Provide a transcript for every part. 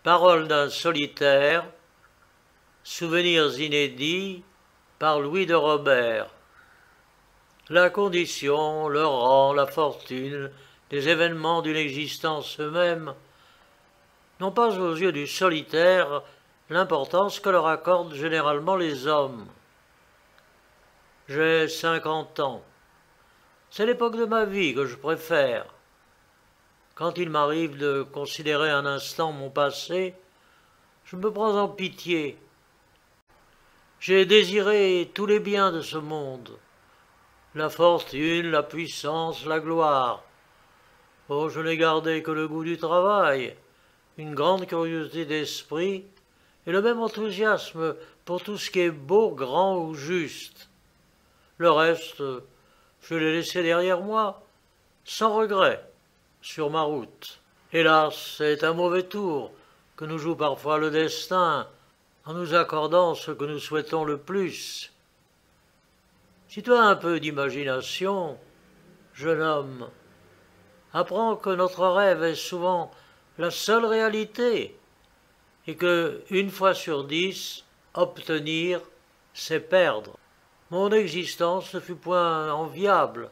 Paroles d'un solitaire, souvenirs inédits par Louis de Robert. La condition, le rang, la fortune, les événements d'une existence eux-mêmes n'ont pas aux yeux du solitaire l'importance que leur accordent généralement les hommes. J'ai 50 ans. C'est l'époque de ma vie que je préfère. Quand il m'arrive de considérer un instant mon passé, je me prends en pitié. J'ai désiré tous les biens de ce monde, la fortune, la puissance, la gloire. Oh, je n'ai gardé que le goût du travail, une grande curiosité d'esprit et le même enthousiasme pour tout ce qui est beau, grand ou juste. Le reste, je l'ai laissé derrière moi, sans regret, sur ma route. Hélas, c'est un mauvais tour que nous joue parfois le destin en nous accordant ce que nous souhaitons le plus. Si tu as un peu d'imagination, jeune homme, apprends que notre rêve est souvent la seule réalité et que, une fois sur 10, obtenir, c'est perdre. Mon existence ne fut point enviable,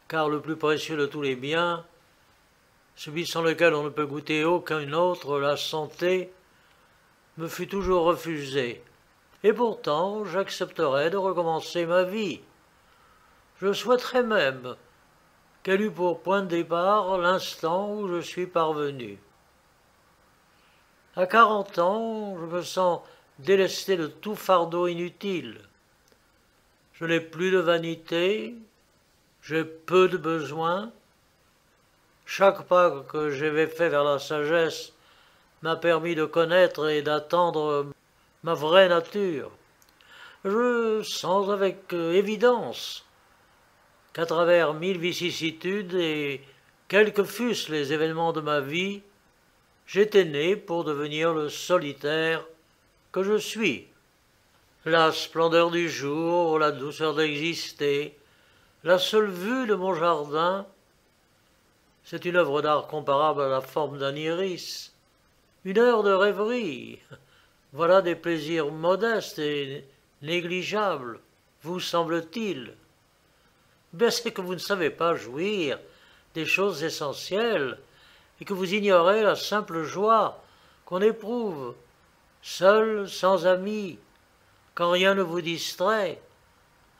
car le plus précieux de tous les biens, celui sans lequel on ne peut goûter aucun autre, la santé, me fut toujours refusé. Et pourtant, j'accepterais de recommencer ma vie. Je souhaiterais même qu'elle eût pour point de départ l'instant où je suis parvenu. À 40 ans, je me sens délesté de tout fardeau inutile. Je n'ai plus de vanité, j'ai peu de besoins. Chaque pas que j'ai fait vers la sagesse m'a permis de connaître et d'attendre ma vraie nature. Je sens avec évidence qu'à travers 1000 vicissitudes et quels que fussent les événements de ma vie, j'étais né pour devenir le solitaire que je suis. La splendeur du jour, la douceur d'exister, la seule vue de mon jardin, c'est une œuvre d'art comparable à la forme d'un iris, une heure de rêverie. Voilà des plaisirs modestes et négligeables, vous semble-t-il. Bien, c'est que vous ne savez pas jouir des choses essentielles et que vous ignorez la simple joie qu'on éprouve, seul, sans amis, quand rien ne vous distrait,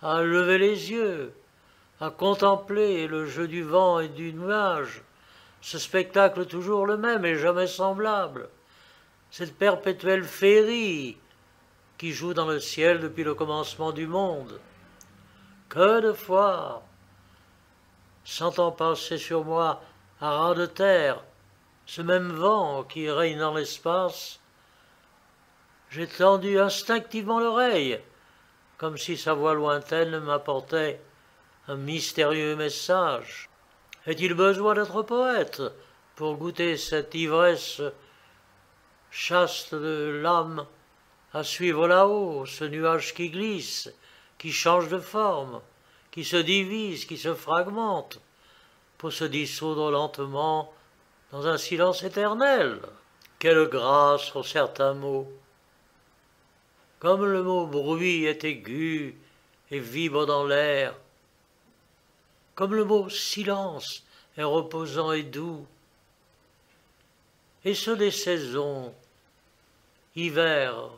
à lever les yeux, à contempler le jeu du vent et du nuage, ce spectacle toujours le même et jamais semblable, cette perpétuelle féerie qui joue dans le ciel depuis le commencement du monde. Que de fois, sentant passer sur moi à ras de terre ce même vent qui règne dans l'espace, j'ai tendu instinctivement l'oreille, comme si sa voix lointaine m'apportait un mystérieux message. Est-il besoin d'être poète pour goûter cette ivresse chaste de l'âme à suivre là-haut ce nuage qui glisse, qui change de forme, qui se divise, qui se fragmente, pour se dissoudre lentement dans un silence éternel? Quelle grâce sur certains mots! Comme le mot bruit est aigu et vibre dans l'air, comme le mot silence est reposant et doux. Et ceux des saisons, hiver,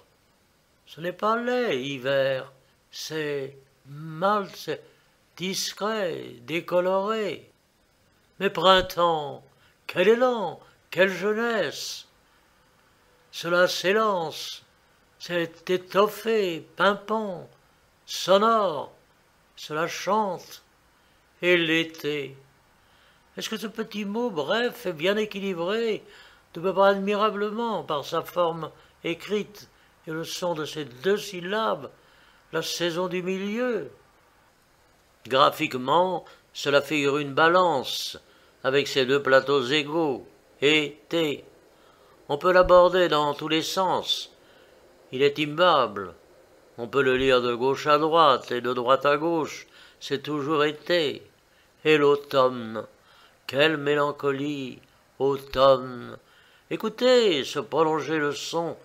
ce n'est pas laid, hiver, c'est mâle, c'est discret, décoloré. Mais printemps, quel élan, quelle jeunesse! Cela s'élance, c'est étoffé, pimpant, sonore, cela chante. Et l'été, est-ce que ce petit mot bref et bien équilibré ne peut pas admirablement, par sa forme écrite et le son de ces 2 syllabes, la saison du milieu? Graphiquement, cela figure une balance, avec ses 2 plateaux égaux, été. On peut l'aborder dans tous les sens. Il est immeuble. On peut le lire de gauche à droite et de droite à gauche. C'est toujours été. Et l'automne, quelle mélancolie, automne, Écoutez se prolonger le son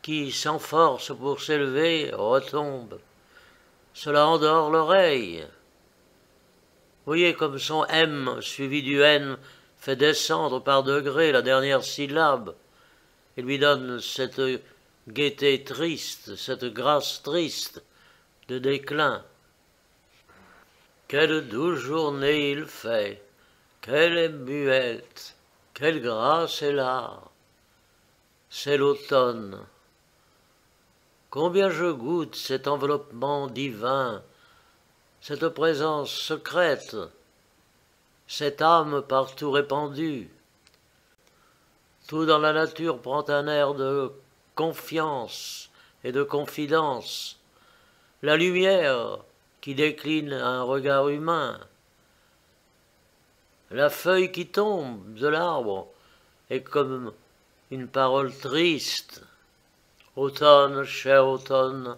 qui, sans force pour s'élever, retombe. Cela endort l'oreille. Voyez comme son M suivi du N fait descendre par degrés la dernière syllabe et lui donne cette gaieté triste, cette grâce triste de déclin. Quelle douce journée il fait, quelle est muette, quelle grâce est là. C'est l'automne. Combien je goûte cet enveloppement divin, cette présence secrète, cette âme partout répandue. Tout dans la nature prend un air de confiance et de confidence. La lumière qui décline un regard humain. La feuille qui tombe de l'arbre est comme une parole triste. Automne, cher automne,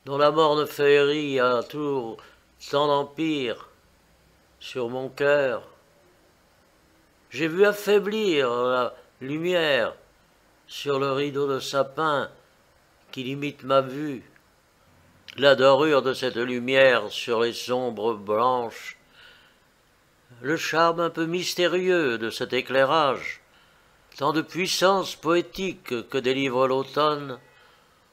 dont la morne féerie a toujours tant d'empire sur mon cœur. J'ai vu affaiblir la lumière sur le rideau de sapin qui limite ma vue. La dorure de cette lumière sur les sombres blanches, le charme un peu mystérieux de cet éclairage, tant de puissance poétique que délivre l'automne,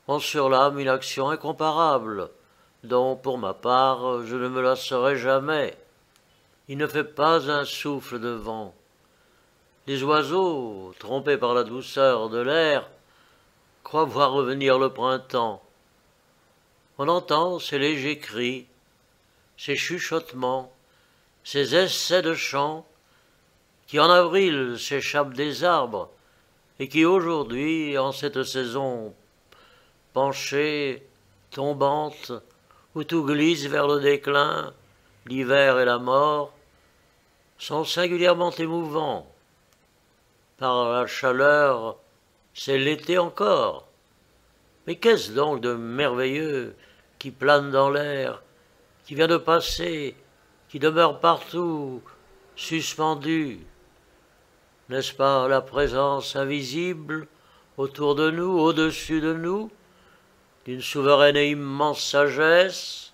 ont sur l'âme une action incomparable, dont, pour ma part, je ne me lasserai jamais. Il ne fait pas un souffle de vent. Les oiseaux, trompés par la douceur de l'air, croient voir revenir le printemps. On entend ces légers cris, ces chuchotements, ces essais de chant qui en avril s'échappent des arbres et qui aujourd'hui, en cette saison penchée, tombante, où tout glisse vers le déclin, l'hiver et la mort, sont singulièrement émouvants. Par la chaleur, c'est l'été encore. Mais qu'est-ce donc de merveilleux qui plane dans l'air, qui vient de passer, qui demeure partout, suspendu? N'est-ce pas la présence invisible autour de nous, au-dessus de nous, d'une souveraine et immense sagesse?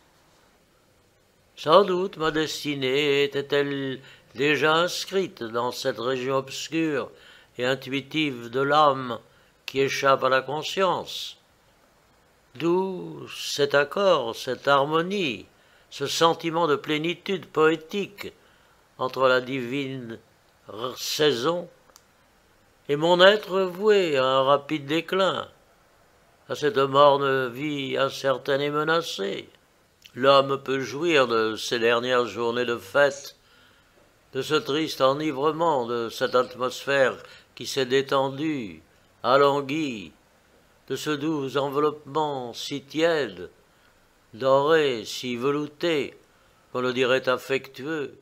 Sans doute ma destinée était-elle déjà inscrite dans cette région obscure et intuitive de l'âme qui échappe à la conscience. D'où cet accord, cette harmonie, ce sentiment de plénitude poétique entre la divine saison et mon être voué à un rapide déclin, à cette morne vie incertaine et menacée. L'homme peut jouir de ces dernières journées de fête, de ce triste enivrement, de cette atmosphère qui s'est détendue, alanguie, de ce doux enveloppement si tiède, doré, si velouté, qu'on le dirait affectueux,